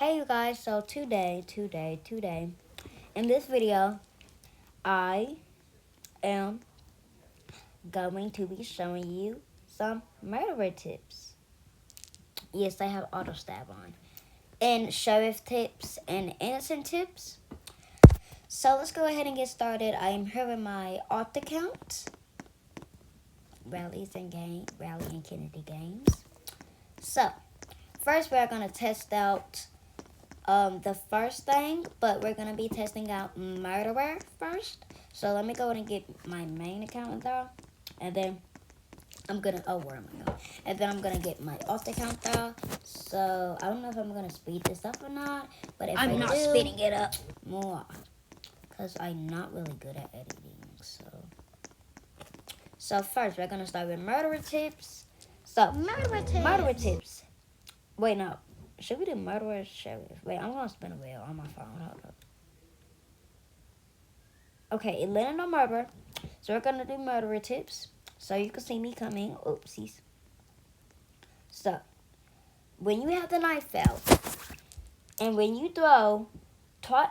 Hey you guys, so today, in this video, I am going to be showing you some murderer tips. Yes, I have auto stab on. And sheriff tips and innocent tips. So let's go ahead and get started. I am here with my auth account. Rally and Kennedy games. So, first we're going to test out the first thing, but we're gonna be testing out murderer first. So let me go ahead and get my main account though, and then where am I going? And then I'm gonna get my auth account though. So I don't know if I'm gonna speed this up or not, but if I'm not speeding it up. More, cause I'm not really good at editing. So first we're gonna start with murderer tips. So murderer tips. Wait, no. Should we do murderer sheriff? Wait, I'm gonna spin a wheel on my phone. Hold up. Okay, it landed on murder. So we're gonna do murderer tips. So you can see me coming. Oopsies. So when you have the knife out, and when you throw, try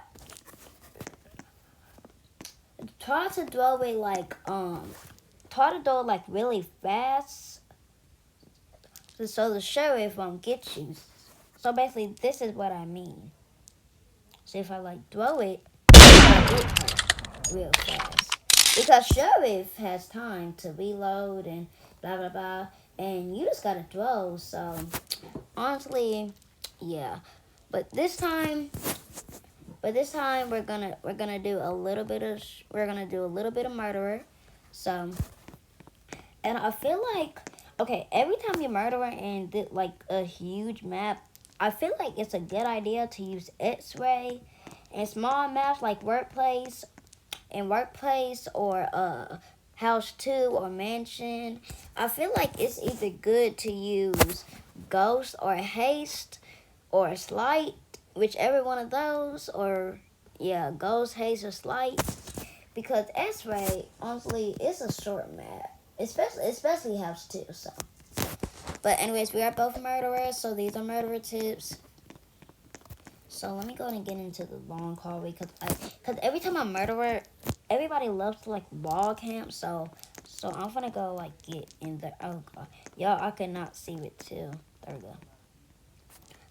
to throw it try to throw it like really fast, so the sheriff won't get you. So basically, this is what I mean. So if I throw it, I get her real fast. Because sheriff has time to reload and blah blah blah, and you just gotta throw. So honestly, yeah. But this time we're gonna do a little bit of murderer. So, and I feel like every time you murderer in a huge map, I feel like it's a good idea to use X-ray in small maps like workplace or house 2 or mansion. I feel like it's either good to use ghost or haste or slight, whichever one of those, or yeah, ghost, haste, or slight, because X-ray honestly is a short map, especially house 2. So but anyways, we are both murderers, so these are murderer tips. So let me go ahead and get into the long hallway, because every time I'm murderer, everybody loves to wall camp. So I'm gonna go get in there. Oh god, y'all, I could not see it too. There we go.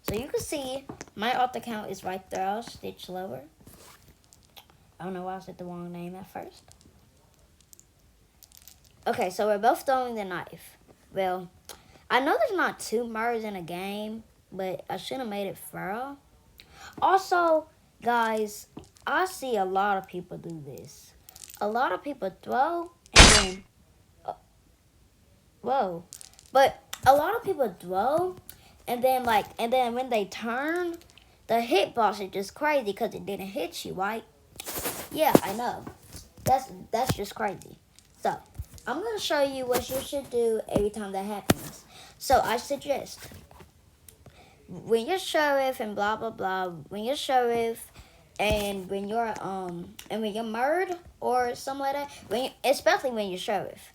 So you can see my auth account is right there. I'll stitch lower. I don't know why I said the wrong name at first. Okay, so we're both throwing the knife. Well, I know there's not 2 murders in a game, but I should have made it fair. Also, guys, I see a lot of people do this. A lot of people throw and then, whoa. But a lot of people throw and then when they turn, the hitbox is just crazy because it didn't hit you, right? Yeah, I know. That's just crazy. So I'm gonna show you what you should do every time that happens. So I suggest, when you're sheriff and blah blah blah, when you're sheriff and when you're murdered or something like that, especially when you're sheriff,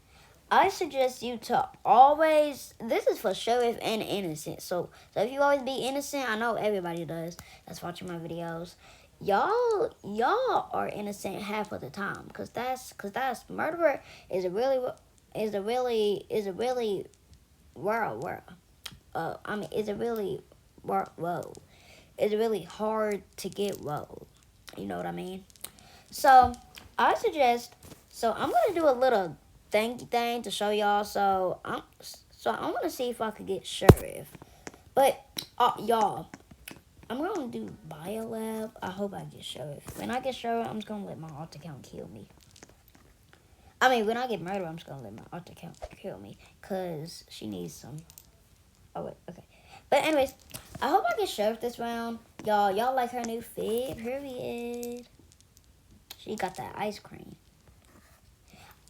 I suggest you to always, this is for sheriff and innocent. So if you always be innocent, I know everybody does that's watching my videos. Y'all are innocent half of the time, cause that's murderer is a really world. It's a really whoa. It's really hard to get whoa. You know what I mean? So I suggest. So I'm gonna do a little thing to show y'all. So I'm gonna see if I could get sheriff. But y'all, I'm gonna do biolab. I hope I get sheriff. When I get sheriff, I'm just gonna let my auth account kill me. I mean, when I get murdered, I'm just gonna let my auth account kill me, cause she needs some. Oh wait, okay. But anyways, I hope I get sheriff this round. Y'all like her new fit? Period. She got that ice cream.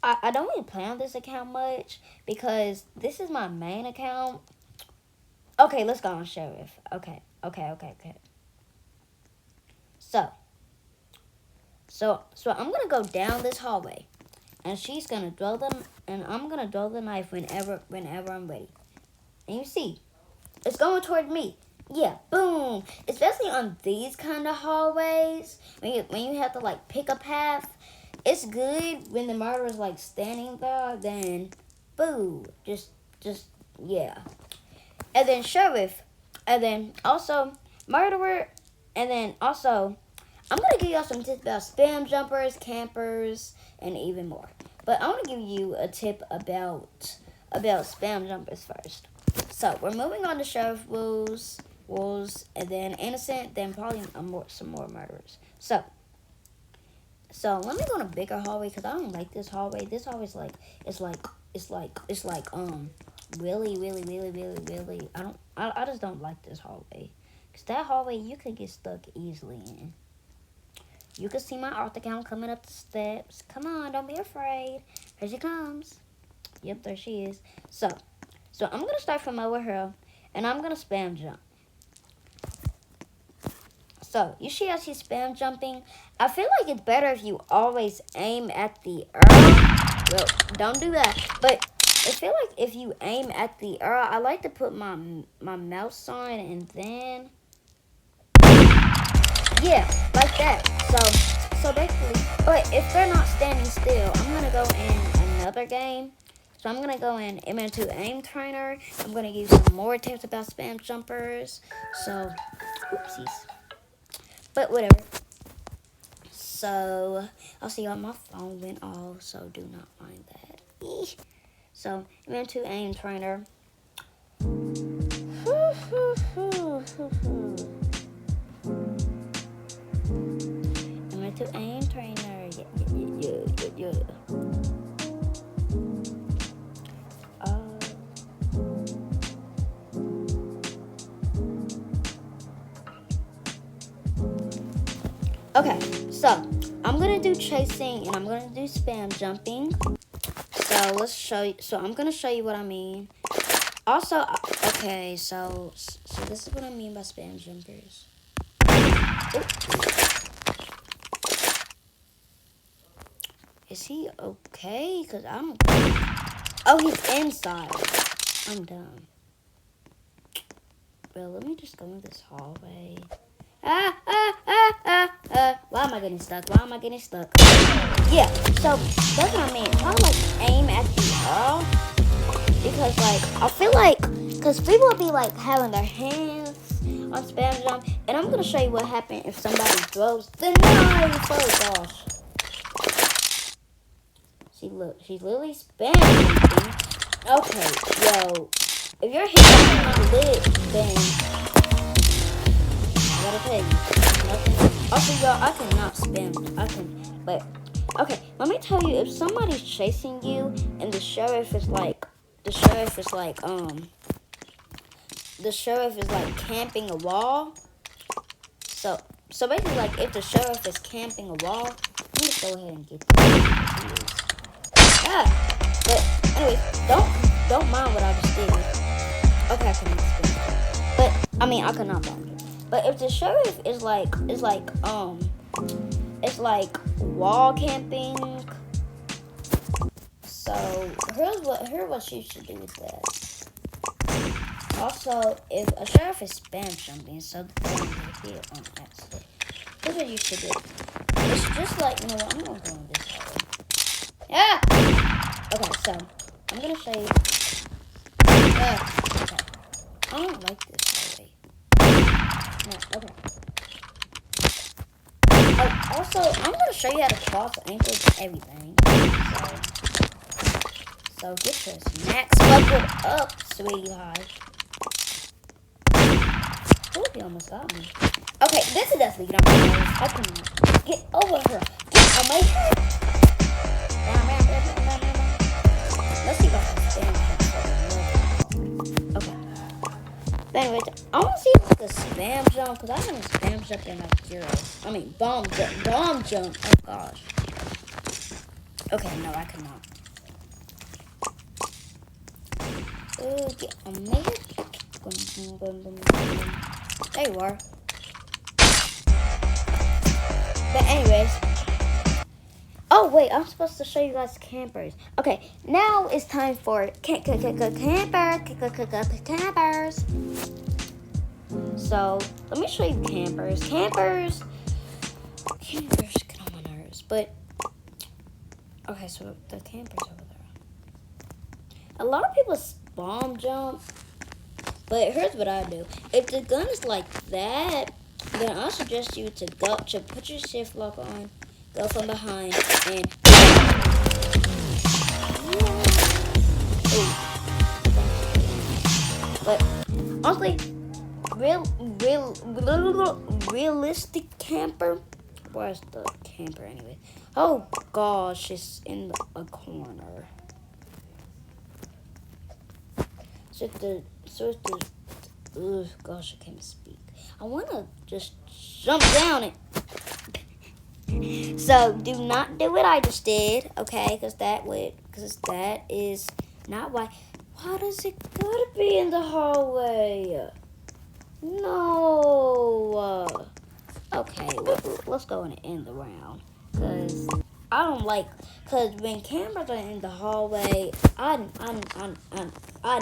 I don't really play on this account much because this is my main account. Okay, let's go on sheriff. Okay. So I'm gonna go down this hallway, and she's gonna throw them, and I'm gonna throw the knife whenever I'm ready. And you see, it's going toward me. Yeah, boom. Especially on these kind of hallways, when you have to like pick a path, it's good when the murderer's like standing there. Then, boo, just yeah. And then sheriff, and then also murderer, and then also I'm gonna give y'all some tips about spam jumpers, campers, and even more. But I want to give you a tip about spam jumpers first. So we're moving on to sheriff rules, and then innocent, then probably some more murderers. So let me go in a bigger hallway because I don't like this hallway. This hallway's like it's like really. I just don't like this hallway. Cause that hallway you could get stuck easily in. You can see my author count coming up the steps. Come on, don't be afraid. Here she comes. Yep, there she is. So I'm gonna start from over here, and I'm gonna spam jump. So you see how she's spam jumping? I feel like it's better if you always aim at the earth. Well, don't do that. But I feel like if you aim at the earth, I like to put my mouse on and then yeah, like that. So basically, but if they're not standing still, I'm gonna go in another game. So I'm gonna go in MM2 aim trainer. I'm gonna give you some more tips about spam jumpers. So, oopsies. But whatever. So I'll see on my phone went off. So do not mind that. Eesh. So MM2 aim trainer. MM2 aim trainer. Yeah. Okay, so I'm gonna do chasing and I'm gonna do spam jumping. So let's show you. So I'm gonna show you what I mean. Also, okay, so this is what I mean by spam jumpers. Is he okay? Cause I'm. Oh, he's inside. I'm done. Well, let me just go in this hallway. Why am I getting stuck? Yeah, so that's what I mean. Try to like aim at the ball because like I feel like because people will be like having their hands on spam jump, and I'm gonna show you what happened if somebody throws the knife. Oh gosh. See, look, she's literally spam jumping. Okay, yo, if you're hitting my lid, then I gotta tell you. Also, y'all, I cannot spam. But okay. Let me tell you, if somebody's chasing you and the sheriff is like camping a wall. So basically, like if the sheriff is camping a wall, let me just go ahead and get this. But anyways, don't mind what I just did. Okay, I cannot spam. But I mean, I cannot bomb you. But if the sheriff is like wall camping, so here's what you should do with that. Also, if a sheriff is spam jumping, so the thing will hit on accident. Here's what you should do. It's just like, you know what, I'm gonna go in this way. Yeah. Okay, so I'm gonna show you. Okay. I don't like this way. No, okay. Also, I'm going to show you how to cross ankles and everything. So get your snacks buckled up, sweetheart. Ooh, you almost got me. Okay, this is definitely get on my nerves. I can get over here. Get on my head. Let's see if I can stand it. Okay. But anyways, I want to see if it's a spam jump, because I haven't spam jumped in like zeros. I mean, bomb jump. Oh gosh. Okay, no, I cannot. Get on me. There you are. But anyways. Oh wait, I'm supposed to show you guys campers. Okay, now it's time for campers. So let me show you campers. Campers get on my nerves. But okay, so the campers over there. A lot of people bomb jump, but here's what I do. If the gun is like that, then I suggest you to put your shift lock on, go from behind, and but honestly, realistic camper. Where's the camper anyway? Oh gosh, it's in a corner. Gosh, I can't speak. I wanna just jump down it. So do not do what I just did, okay? Because that is not why. Why does it gotta be in the hallway? No. Okay, let's go and end the round. Because I don't like, because when cameras are in the hallway, I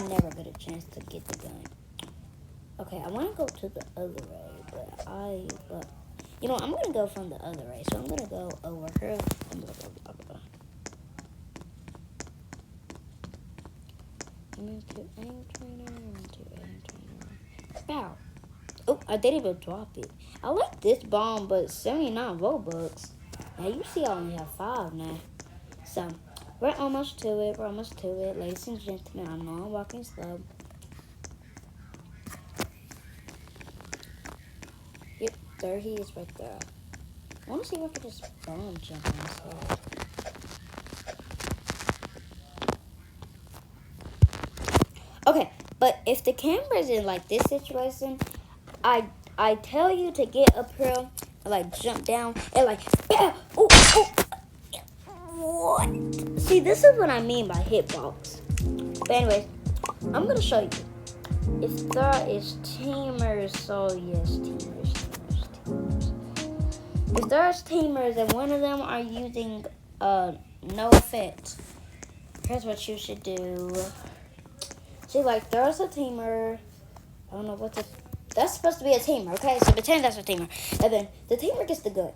never get a chance to get the gun. Okay, I want to go to the other way, but you know, I'm going to go from the other way. So I'm going to go over here. I'm going to go over. Wow. Oh, I didn't even drop it. I like this bomb, but 79 Robux. Now you see I only have 5 now. So, we're almost to it. Ladies and gentlemen, I know I'm walking slow. Yep, there he is right there. I want to see if I can just bomb jump on his head. Okay, but if the camera's in like this situation, I tell you to get up here and like jump down and like ooh. What? See, this is what I mean by hitbox. But anyways, I'm gonna show you. If there is teamers, so yes, teamers. If there's teamers and one of them are using no effect, here's what you should do. See, like there's a teamer. I don't know what that's supposed to be a teamer, okay? So pretend that's a teamer. And then the teamer gets the gun.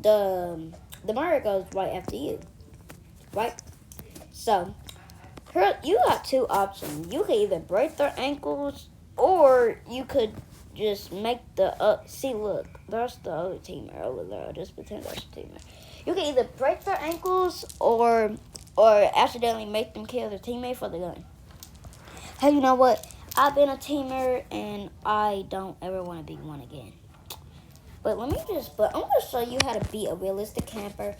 The Mario goes right after you. Right? So, here, you got 2 options. You could either break their ankles, or you could just make the, see, look. There's the other teamer over there. Just pretend that's a teamer. You can either break their ankles, or accidentally make them kill their teammate for the gun. Hey, you know what? I've been a teamer, and I don't ever want to be one again. But I'm going to show you how to be a realistic camper.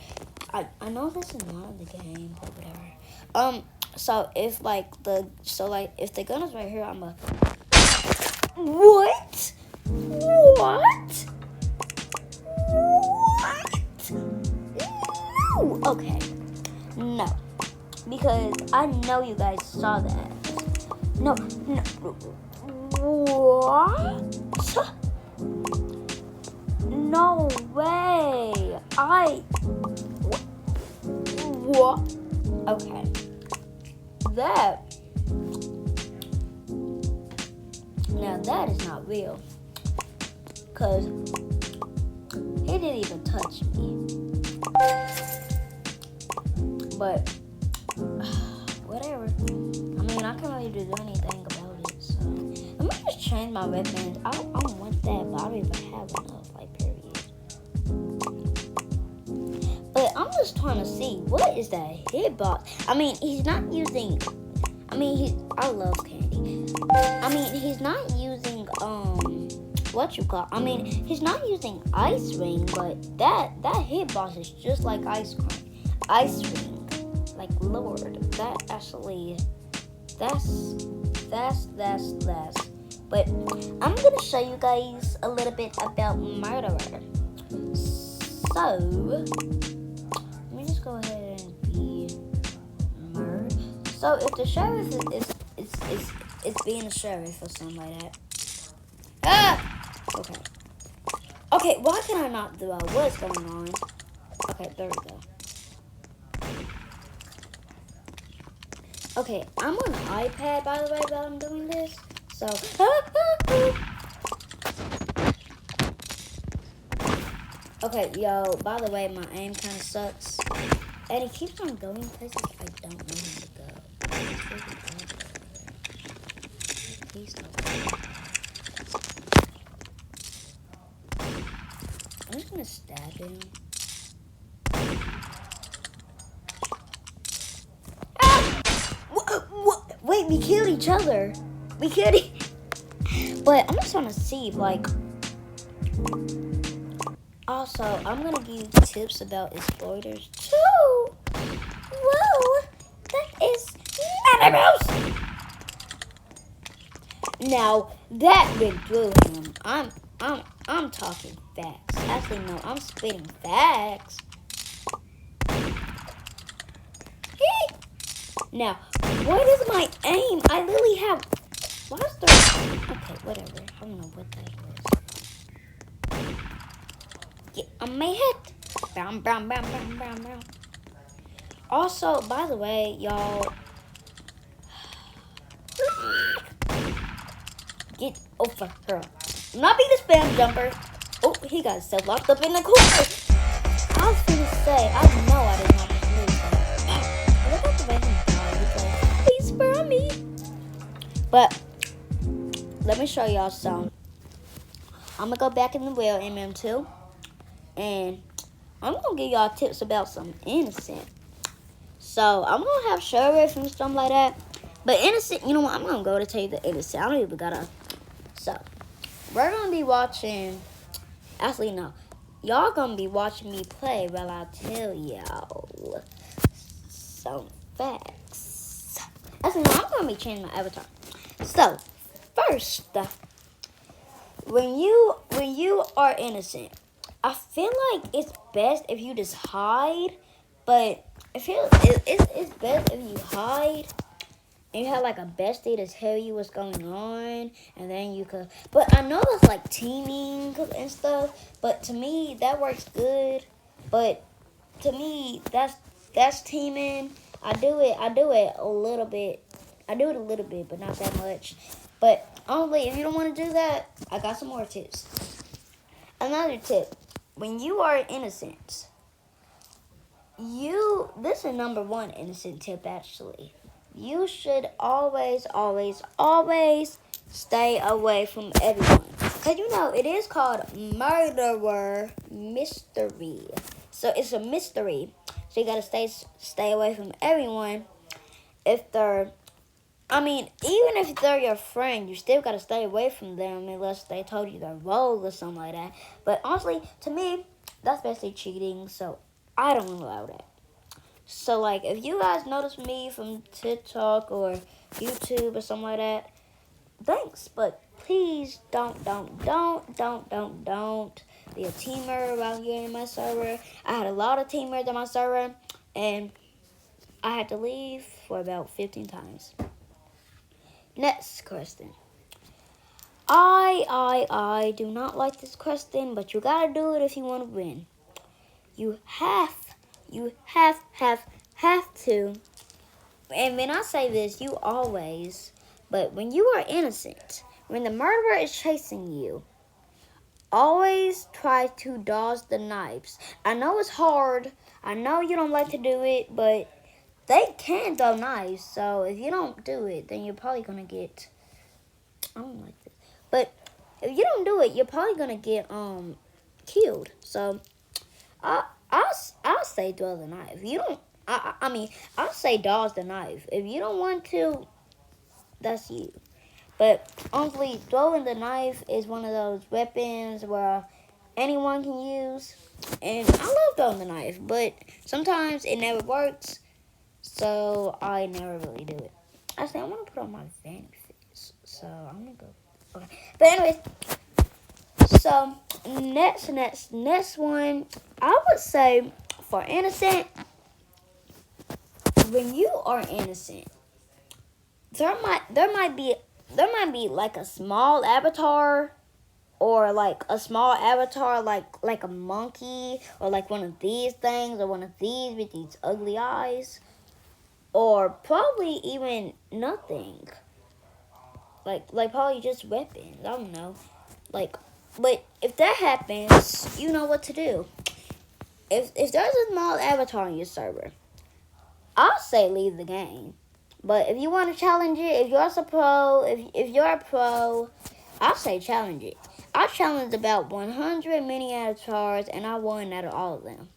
I know this is not in the game, but whatever. So if if the gun is right here, I'm a... What? What? No! Okay. No. Because I know you guys saw that. No. What? No way. What? Okay. Now that is not real. Because he didn't even touch me. But, whatever. I mean, I can't really do anything about it. So, let me just change my weapons. I don't want that, but I don't even have enough, like, period. But I'm just trying to see, what is that hitbox? I mean, he's not using... I love candy. I mean, he's not using, he's not using ice ring, but that hitbox is just like ice ring. Like, Lord, that actually, that's. But I'm gonna show you guys a little bit about Murderer. So, let me just go ahead and be murdered. So, if the sheriff is being a sheriff or something like that. Ah! Okay, why can I not do that? What is going on? Okay, there we go. Okay, I'm on an iPad, by the way, while I'm doing this. So, Okay, yo, by the way, my aim kind of sucks. And it keeps on going places I don't want him to go. It's really awful. Please stop. I'm just gonna stab him. Ah! What? Wait, we killed each other. We killed But I'm just gonna see, like... Also, I'm gonna give you tips about exploiters too. Whoa, that is animals. Now that went through him. I'm talking facts. Actually, no, I'm spitting facts. Now, what is my aim? I literally have. What's the? Okay, whatever. I don't know what that is. Get on my head. Bam, bam, bam, bam, bam, bam. Also, by the way, y'all. Get over her. Not be the spam jumper. Oh, he got himself locked up in the corner. I was gonna say, I know I didn't have to lose that. Look at the way he died because he's from me. But let me show y'all some. I'm gonna go back in the wheel, MM2, and I'm gonna give y'all tips about some innocent. So I'm gonna have sheriff and stuff like that. But innocent, you know what? I'm gonna go to tell you the innocent. I don't even gotta. So we're gonna be watching. Actually, no. Y'all gonna be watching me play while I tell y'all some facts. Actually, no, I'm gonna be changing my avatar. So, first, when you are innocent, I feel like it's best if you just hide. But it's best if you hide and you have like a bestie to tell you what's going on, and then you could. But I know that's like teaming and stuff. But to me, that works good. But to me, that's teaming. I do it a little bit. I do it a little bit, but not that much. But only if you don't want to do that, I got some more tips. Another tip: when you are innocent, this is number one innocent tip actually. You should always, always, always stay away from everyone. Because you know, it is called murderer mystery. So it's a mystery. So you gotta stay away from everyone. Even if they're your friend, you still gotta stay away from them unless they told you they're rogue or something like that. But honestly, to me, that's basically cheating. So I don't allow that. So, like, if you guys notice me from TikTok or YouTube or something like that, thanks. But please don't be a teamer while you're in my server. I had a lot of teamers on my server, and I had to leave for about 15 times. Next question. I do not like this question, but you gotta do it if you want to win. You have to. And when I say this, you always, but when you are innocent, when the murderer is chasing you, always try to dodge the knives. I know it's hard. I know you don't like to do it, but they can throw knives. So if you don't do it, then you're probably going to get, I don't like this. But if you don't do it, you're probably going to get killed. So I'll say throw the knife. You don't. I'll say dodge the knife. If you don't want to, that's you. But honestly, throwing the knife is one of those weapons where anyone can use. And I love throwing the knife, but sometimes it never works, so I never really do it. Actually, I want to put on my vanity face, so I'm gonna go. Okay, but anyways. So, next one, I would say for innocent, when you are innocent, there might be like a small avatar, or like a small avatar like a monkey, or like one of these things, or one of these with these ugly eyes, or probably even nothing. Like probably just weapons. I don't know. But if that happens, you know what to do. if there's a small avatar on your server, I'll say leave the game. But if you want to challenge it, if you're a pro, if you're a pro, I'll say challenge it. I challenged about 100 mini avatars, and I won out of all of them.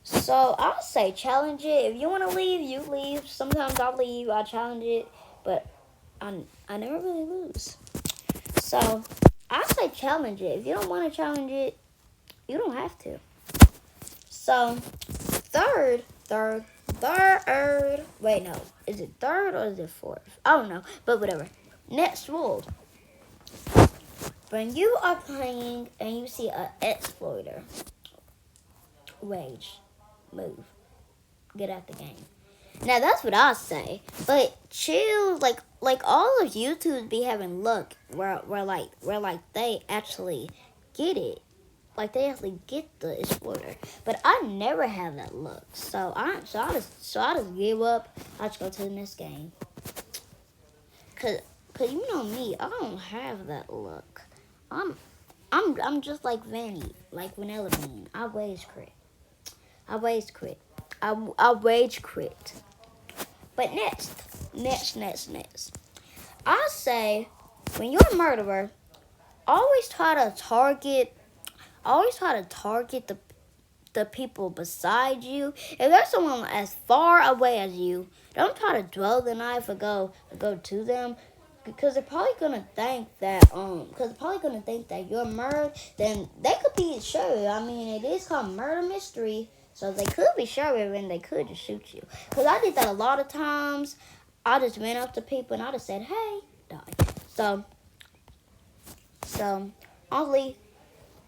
So I'll say challenge it. If you want to leave, you leave. Sometimes I'll leave. I challenge it, but I never really lose. So I say challenge it. If you don't want to challenge it, you don't have to. So third. Wait, no. Is it third or is it fourth? I don't know, but whatever. Next rule. When you are playing and you see an exploiter, rage, move, get out the game. Now that's what I say, but chill. Like all of YouTubers be having luck where they actually get it. Like they actually get the exploiter, but I never have that luck. So I just give up. I just go to the next game. Cause you know me, I don't have that luck. I'm just like Vanny, like Vanilla Bean. I rage quit. I rage quit. But next. I say when you're a murderer, always try to target the people beside you. If there's someone as far away as you, don't try to throw the knife or go to them, because they're probably gonna think that you're murdered. Then they could be sure. I mean, it is called murder mystery, so they could be sure and they could just shoot you. Because I did that a lot of times. I just went up to people and I just said, "Hey," die. So only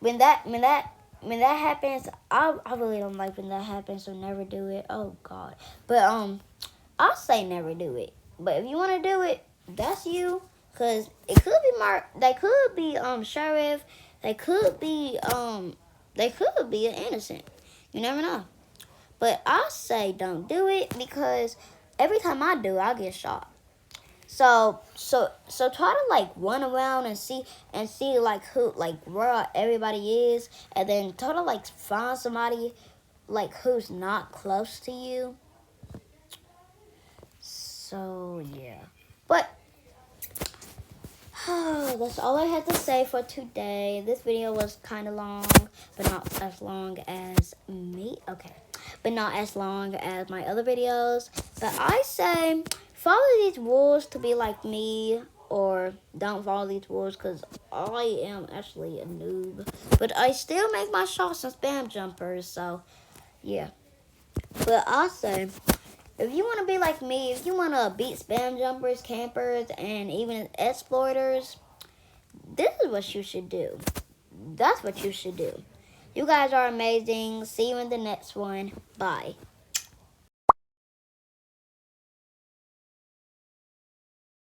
when that happens, I really don't like when that happens, so never do it. Oh God. But I'll say never do it. But if you want to do it, that's you. Cause it could be they could be sheriff, they could be an innocent. You never know. But I say don't do it, because every time I do, I get shot. So try to like run around and see like where everybody is, and then try to like find somebody like who's not close to you. So yeah, but that's all I had to say for today. This video was kind of long, but not as long as me. Okay, but not as long as my other videos. But I say follow these rules to be like me, or don't follow these rules, because I am actually a noob. But I still make my shots and spam jumpers, so yeah. But I say, if you want to be like me, if you want to beat spam jumpers, campers, and even exploiters, this is what you should do. That's what you should do. You guys are amazing. See you in the next one. Bye.